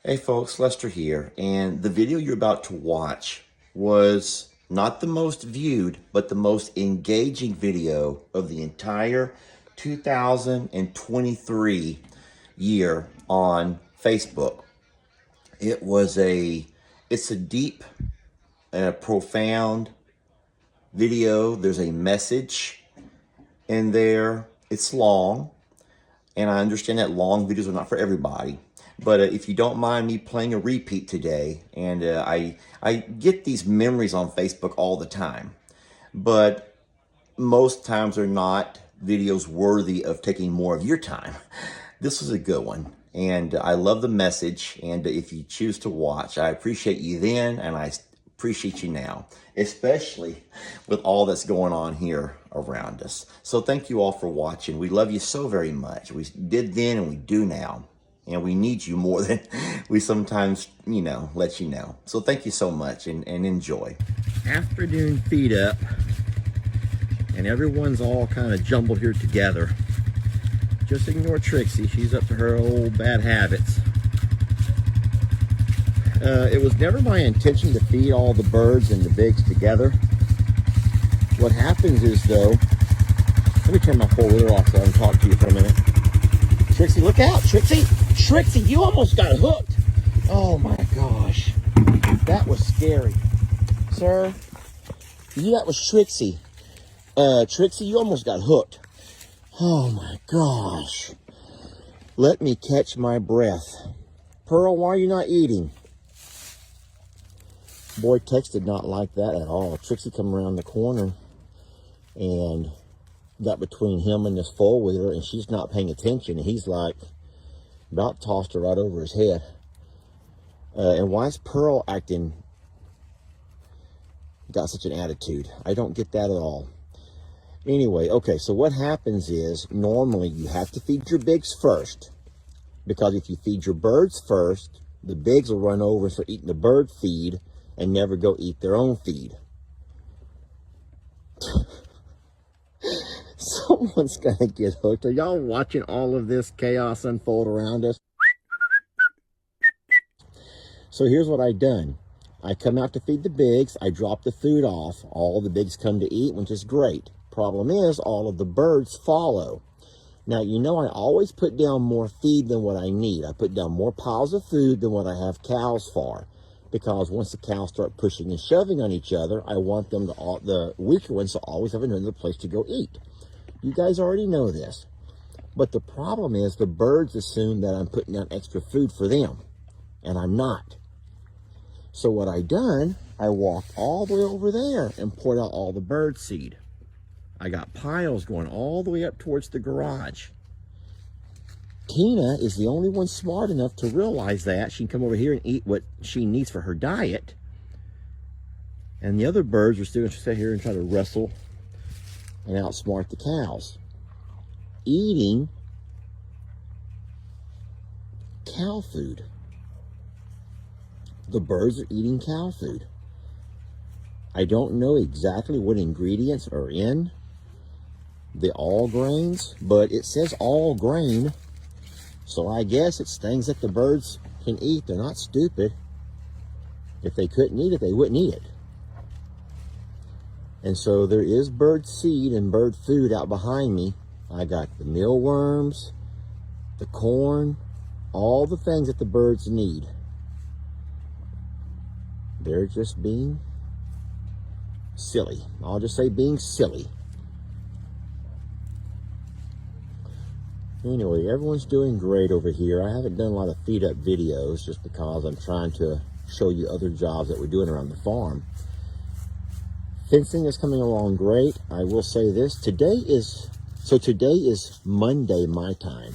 Hey folks, Lester here, and the video you're about to watch was not the most viewed, but the most engaging video of the entire 2023 year on Facebook. It's a deep and a profound video. There's a message in there. It's long, and I understand that long videos are not for everybody. But if you don't mind me playing a repeat today, and I get these memories on Facebook all the time, but most times they're not videos worthy of taking more of your time. This was a good one, and I love the message, and if you choose to watch, I appreciate you then, and I appreciate you now, especially with all that's going on here around us. So thank you all for watching. We love you so very much. We did then and we do now. And we need you more than we sometimes, let you know. So thank you so much and enjoy. Afternoon feed up. And everyone's all kind of jumbled here together. Just ignore Trixie. She's up to her old bad habits. It was never my intention to feed all the birds and the bigs together. What happens is, though, let me turn my four-wheeler off so I can talk to you for a minute. Trixie, look out, Trixie! Trixie, you almost got hooked. Oh my gosh. That was scary. Sir, that was Trixie. Trixie, you almost got hooked. Oh my gosh. Let me catch my breath. Pearl, why are you not eating? Boy, Tex did not like that at all. Trixie come around the corner and got between him and this four-wheeler, and she's not paying attention, and he's like about tossed her right over his head. And why is Pearl got such an attitude? I don't get that at all. Anyway, okay, so what happens is normally you have to feed your bigs first, because if you feed your birds first, the bigs will run over and start eating the bird feed and never go eat their own feed. Someone's gonna get hooked. Are y'all watching all of this chaos unfold around us? So here's what I done. I come out to feed the bigs. I drop the food off. All the bigs come to eat, which is great. Problem is, all of the birds follow. Now, I always put down more feed than what I need. I put down more piles of food than what I have cows for. Because once the cows start pushing and shoving on each other, I want them the weaker ones to always have another place to go eat. You guys already know this. But the problem is the birds assume that I'm putting down extra food for them. And I'm not. So what I done, I walked all the way over there and poured out all the bird seed. I got piles going all the way up towards the garage. Tina is the only one smart enough to realize that. She can come over here and eat what she needs for her diet. And the other birds are still going to sit here and try to wrestle and outsmart the cows. Eating cow food. The birds are eating cow food. I don't know exactly what ingredients are in the all grains, but it says all grain. So I guess it's things that the birds can eat. They're not stupid. If they couldn't eat it, they wouldn't eat it. And so there is bird seed and bird food out behind me. I got the mealworms, the corn, all the things that the birds need. They're just being silly. I'll just say being silly. Anyway, everyone's doing great over here. I haven't done a lot of feed up videos just because I'm trying to show you other jobs that we're doing around the farm. Fencing is coming along great. I will say this. Today is Monday my time.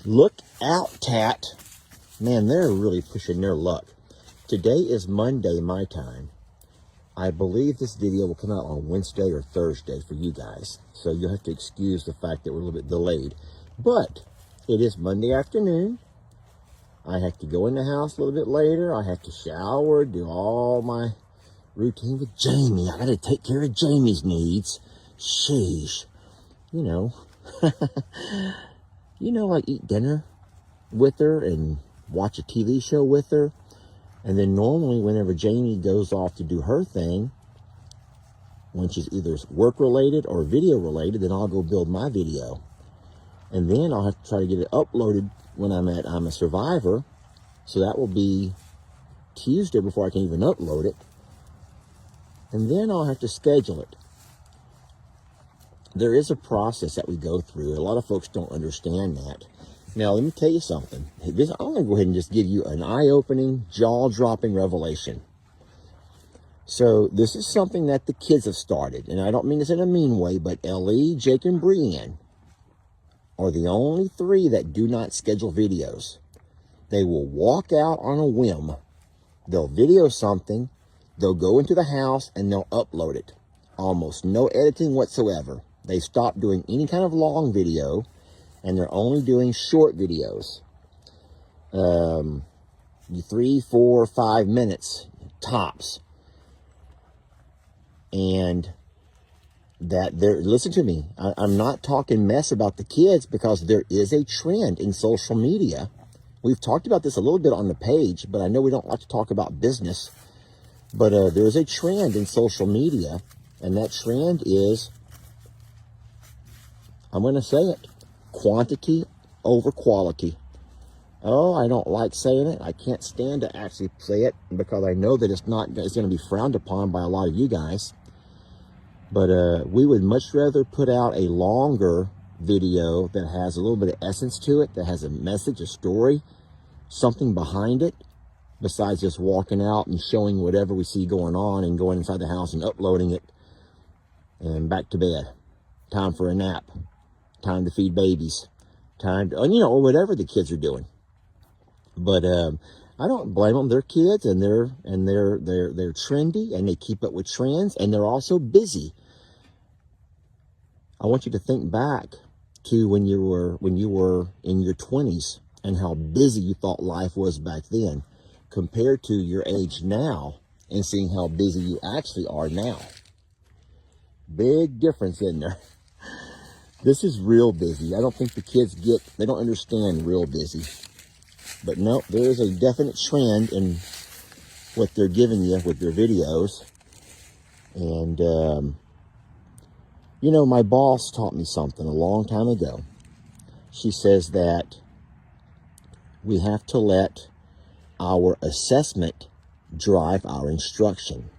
Look out, Tat. Man, they're really pushing their luck. Today is Monday my time. I believe this video will come out on Wednesday or Thursday for you guys. So you'll have to excuse the fact that we're a little bit delayed. But it is Monday afternoon. I have to go in the house a little bit later. I have to shower, do all my routine with Jamie. I got to take care of Jamie's needs. Sheesh. Like eat dinner with her and watch a TV show with her. And then normally whenever Jamie goes off to do her thing, when she's either work related or video related, then I'll go build my video. And then I'll have to try to get it uploaded when I'm a Survivor. So that will be Tuesday before I can even upload it. And then I'll have to schedule it. There is a process that we go through. A lot of folks don't understand that. Now, let me tell you something. I'm going to go ahead and just give you an eye-opening, jaw-dropping revelation. So this is something that the kids have started. And I don't mean this in a mean way, but Ellie, Jake, and Brienne are the only three that do not schedule videos. They will walk out on a whim. They'll video something. They'll go into the house and they'll upload it. Almost no editing whatsoever. They stopped doing any kind of long video. And they're only doing short videos. 3, 4, 5 minutes tops. And listen to me. I'm not talking mess about the kids because there is a trend in social media. We've talked about this a little bit on the page, but I know we don't like to talk about business. But there is a trend in social media. And that trend is, I'm going to say it, quantity over quality. Oh, I don't like saying it. I can't stand to actually say it because I know that it's going to be frowned upon by a lot of you guys. But we would much rather put out a longer video that has a little bit of essence to it, that has a message, a story, something behind it, besides just walking out and showing whatever we see going on and going inside the house and uploading it and back to bed. Time for a nap. Time to feed babies, time to, or whatever the kids are doing. But I don't blame them. They're kids, and they're trendy, and they keep up with trends, and they're also busy. I want you to think back to when you were in your 20s and how busy you thought life was back then, compared to your age now, and seeing how busy you actually are now. Big difference in there. This is real busy. I don't think the kids they don't understand real busy. But no, there is a definite trend in what they're giving you with their videos. And, my boss taught me something a long time ago. She says that we have to let our assessment drive our instruction.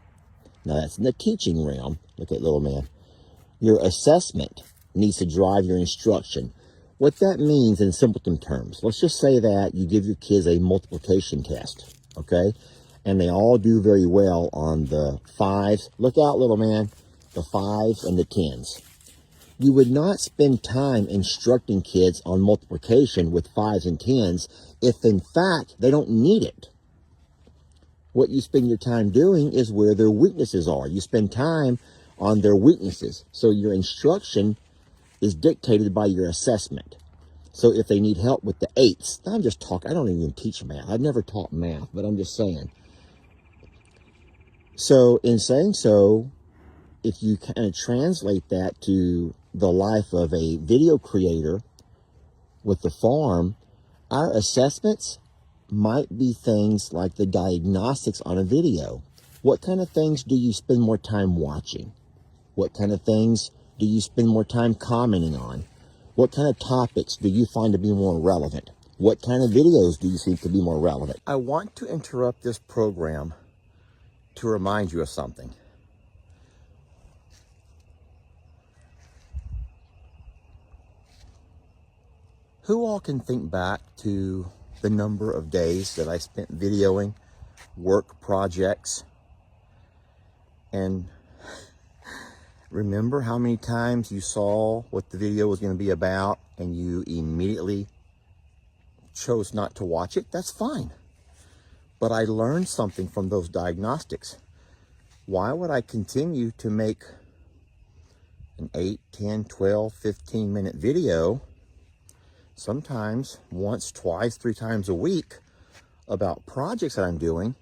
Now, that's in the teaching realm. Look at little man. Your assessment needs to drive your instruction. What that means in simpleton terms, let's just say that you give your kids a multiplication test, okay? And they all do very well on the 5s. Look out, little man. The 5s and the 10s. You would not spend time instructing kids on multiplication with 5s and 10s if, in fact, they don't need it. What you spend your time doing is where their weaknesses are. You spend time on their weaknesses. So your instruction is dictated by your assessment. So if they need help with the 8s, I'm just talking, I don't even teach math. I've never taught math, but I'm just saying. So in saying so, if you kind of translate that to the life of a video creator with the farm, our assessments might be things like the diagnostics on a video. What kind of things do you spend more time watching? What kind of things do you spend more time commenting on? What kind of topics do you find to be more relevant? What kind of videos do you think to be more relevant? I want to interrupt this program to remind you of something. Who all can think back to the number of days that I spent videoing work projects? And remember how many times you saw what the video was going to be about and you immediately chose not to watch it? That's fine. But I learned something from those diagnostics. Why would I continue to make an 8, 10, 12, 15-minute video, sometimes once, twice, 3 times a week, about projects that I'm doing,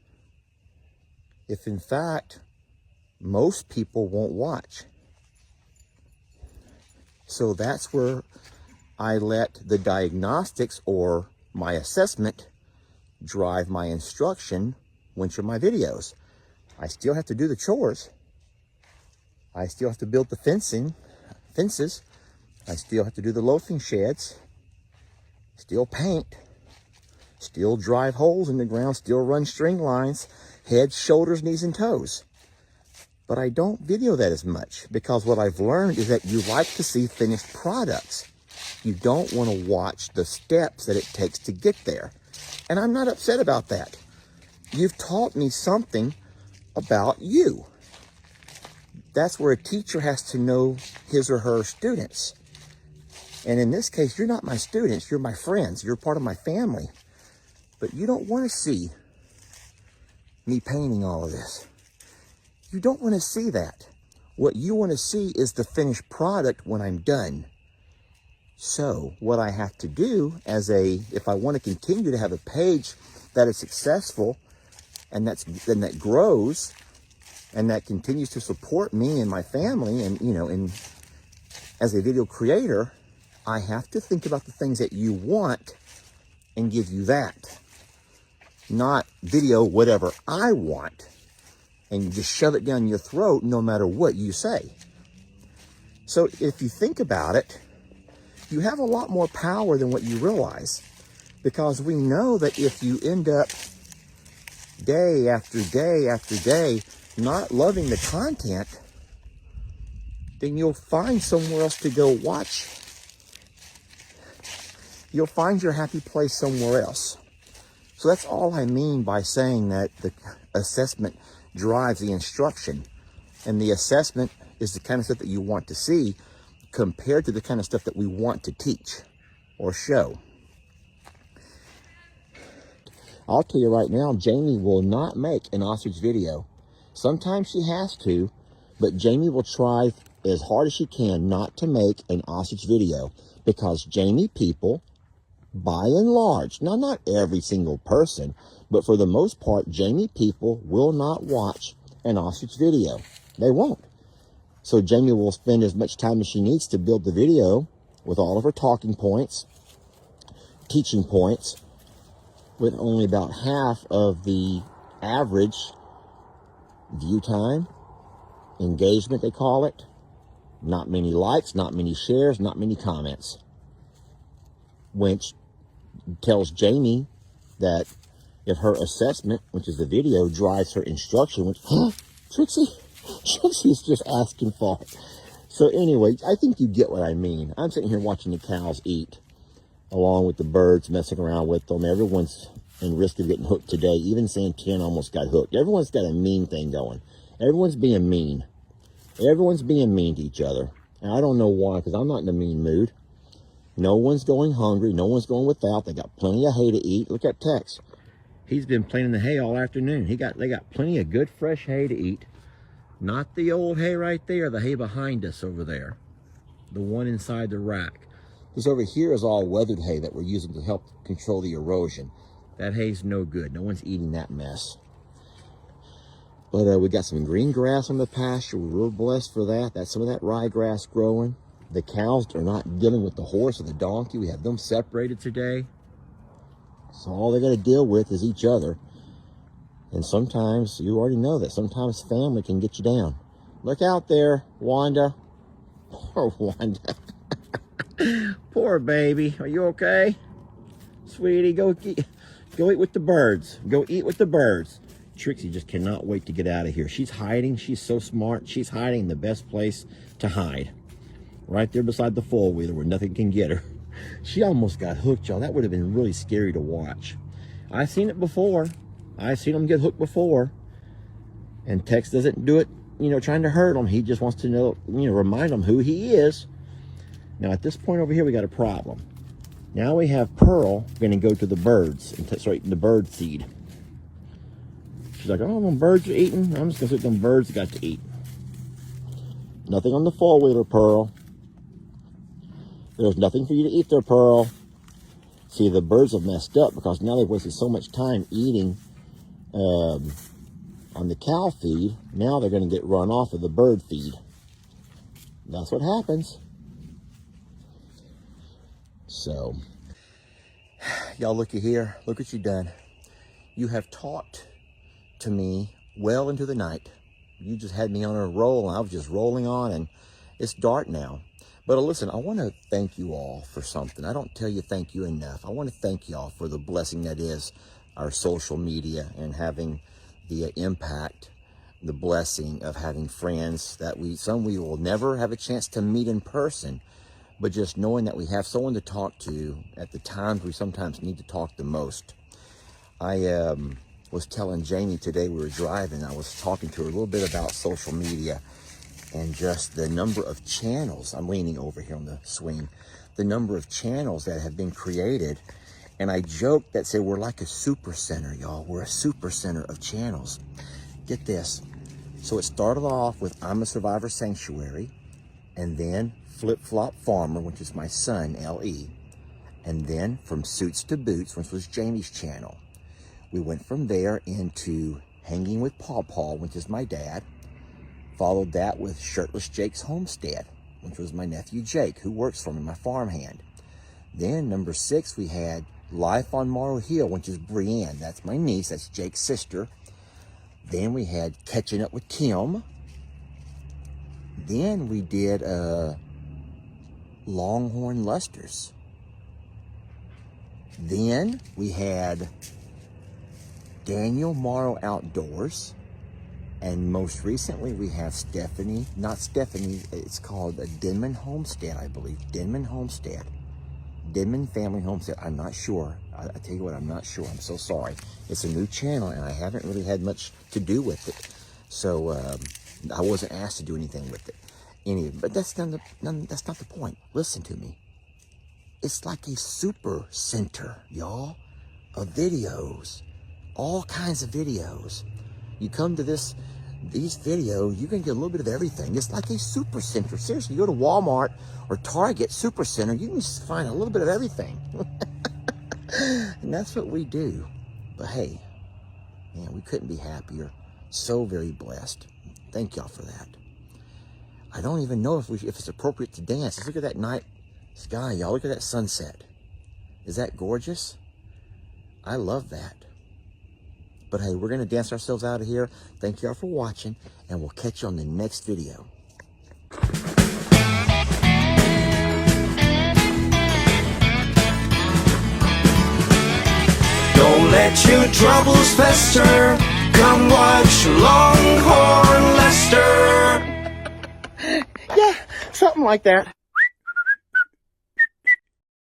if in fact most people won't watch? So that's where I let the diagnostics or my assessment drive my instruction, which are my videos. I still have to do the chores. I still have to build the fences. I still have to do the loafing sheds. Still paint. Still drive holes in the ground. Still run string lines. Head, shoulders, knees, and toes. But I don't video that as much because what I've learned is that you like to see finished products. You don't want to watch the steps that it takes to get there. And I'm not upset about that. You've taught me something about you. That's where a teacher has to know his or her students. And in this case, you're not my students, you're my friends, you're part of my family. But you don't want to see me painting all of this. You don't want to see that. What you want to see is the finished product when I'm done. So what I have to do if I want to continue to have a page that is successful and that grows and that continues to support me and my family and as a video creator, I have to think about the things that you want and give you that. Not video whatever I want and just shove it down your throat no matter what you say. So if you think about it, you have a lot more power than what you realize, because we know that if you end up day after day after day not loving the content, then you'll find somewhere else to go watch. You'll find your happy place somewhere else. So that's all I mean by saying that the assessment drives the instruction. And the assessment is the kind of stuff that you want to see compared to the kind of stuff that we want to teach or show. I'll tell you right now, Jamie will not make an ostrich video. Sometimes she has to, but Jamie will try as hard as she can not to make an ostrich video, because Jamie people, by and large, now not every single person, but for the most part, Jamie people will not watch an ostrich video. They won't. So Jamie will spend as much time as she needs to build the video with all of her talking points, teaching points, with only about half of the average view time, engagement they call it, not many likes, not many shares, not many comments, which tells Jamie that if her assessment, which is the video, drives her instruction, which, Trixie's just asking for it. So anyway, I think you get what I mean. I'm sitting here watching the cows eat, along with the birds, messing around with them. Everyone's in risk of getting hooked today. Even Santana almost got hooked. Everyone's got a mean thing going. Everyone's being mean. Everyone's being mean to each other. And I don't know why, because I'm not in a mean mood. No one's going hungry. No one's going without. They got plenty of hay to eat. Look at Tex. He's been playing in the hay all afternoon. They got plenty of good fresh hay to eat. Not the old hay right there, the hay behind us over there. The one inside the rack. This over here is all weathered hay that we're using to help control the erosion. That hay's no good. No one's eating that mess. But we got some green grass on the pasture. We're real blessed for that. That's some of that ryegrass growing. The cows are not dealing with the horse or the donkey. We have them separated today. So all they got to deal with is each other. And sometimes, you already know that, sometimes family can get you down. Look out there, Wanda. Poor Wanda. Poor baby. Are you okay? Sweetie, go eat with the birds. Go eat with the birds. Trixie just cannot wait to get out of here. She's hiding. She's so smart. She's hiding in the best place to hide. Right there beside the four-wheeler where nothing can get her. She almost got hooked, y'all. That would have been really scary to watch. I've seen it before. I've seen them get hooked before. And Tex doesn't do it, trying to hurt them. He just wants to know, remind them who he is. Now, at this point over here, we got a problem. Now we have Pearl going to go to the birds and start eating the bird seed. She's like, oh, them birds are eating. I'm just going to see what them birds got to eat. Nothing on the four-wheeler, Pearl. There's nothing for you to eat there, Pearl. See, the birds have messed up because now they've wasted so much time eating on the cow feed. Now they're going to get run off of the bird feed. That's what happens. So, y'all looky here. Look what you done. You have talked to me well into the night. You just had me on a roll, and I was just rolling on, and it's dark now. But listen, I want to thank you all for something. I don't tell you thank you enough. I want to thank y'all for the blessing that is our social media and having the impact, the blessing of having friends that some we will never have a chance to meet in person, but just knowing that we have someone to talk to at the times we sometimes need to talk the most. I was telling Jamie today, we were driving, I was talking to her a little bit about social media and just the number of channels. I'm leaning over here on the swing. The number of channels that have been created. And I joked that said, we're like a super center, y'all. We're a super center of channels. Get this. So it started off with I'm a Survivor Sanctuary, and then Flip Flop Farmer, which is my son, L.E., and then From Suits to Boots, which was Jamie's channel. We went from there into Hanging with Paw Paw, which is my dad. Followed that with Shirtless Jake's Homestead, which was my nephew Jake, who works for me, my farmhand. Then number 6, we had Life on Morrow Hill, which is Brienne. That's my niece, that's Jake's sister. Then we had Catching Up with Tim. Then we did Longhorn Lusters. Then we had Daniel Morrow Outdoors. And most recently we have Stephanie, not Stephanie, it's called a Denman Homestead, I believe. Denman Homestead. Denman Family Homestead. I'm not sure. I tell you what, I'm not sure. I'm so sorry. It's a new channel and I haven't really had much to do with it. So I wasn't asked to do anything with it. Anyway, but that's not the point. Listen to me. It's like a super center, y'all, of videos. All kinds of videos. You come to these videos, you can get a little bit of everything. It's like a super center. Seriously, you go to Walmart or Target super center, you can just find a little bit of everything. And that's what we do. But hey, man, we couldn't be happier. So very blessed. Thank y'all for that. I don't even know if it's appropriate to dance. Just look at that night sky, y'all. Look at that sunset. Is that gorgeous? I love that. But hey, we're going to dance ourselves out of here. Thank y'all for watching, and we'll catch you on the next video. Don't let your troubles fester. Come watch Longhorn Lester. Yeah, something like that.